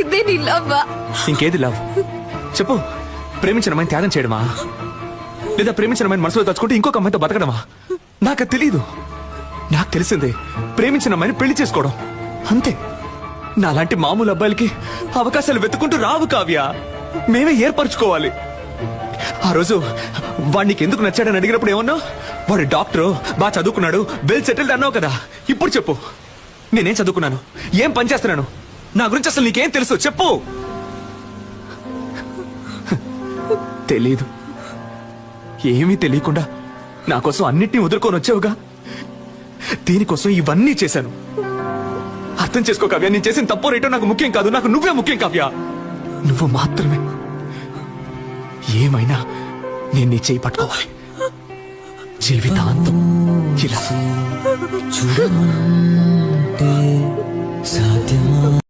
ఇదే నీ లవ్వా? ఇంకేది లవ్ చెప్పు? ప్రేమించిన అమ్మాయిని త్యాగం చేయడమా, లేదా ప్రేమించిన అమ్మాయిని మనసులో తలుచుకుంటే ఇంకొక అమ్మాయితో బతకడమా? నాకు తెలీదు. నాకు తెలిసిందే ప్రేమించిన అమ్మాయిని పెళ్లి చేసుకోవడం, అంతే. నాలాంటి మామూలు అబ్బాయిలకి అవకాశాలు వెతుకుంటూ రావు కావ్య, మేమే ఏర్పరచుకోవాలి. ఆ రోజు వాడికి ఎందుకు నచ్చాడని అడిగినప్పుడు ఏమన్నా, వాడు డాక్టరు, బాగా చదువుకున్నాడు, వెల్ సెటిల్డ్ అన్నావు కదా. ఇప్పుడు చెప్పు, నేనేం చదువుకున్నాను, ఏం పని చేస్తున్నాను, నా గురించి అసలు నీకేం తెలుసు చెప్పు. తెలీదు. ఏమీ తెలియకుండా నా కోసం అన్నిటినీ వదులుకొని వచ్చావుగా. దీనికోసం ఇవన్నీ చేశాను. అర్థం చేసుకో కావ్య, నేను చేసిన తప్పు రేటో నాకు ముఖ్యం కాదు, నాకు నువ్వే ముఖ్యం కావ్య. నువ్వు మాత్రమే. ఏమైనా నేను నీ చేయి పట్టుకోవాలి జీవితాంతం ఇలా. చూడమంటే సాధ్యమా?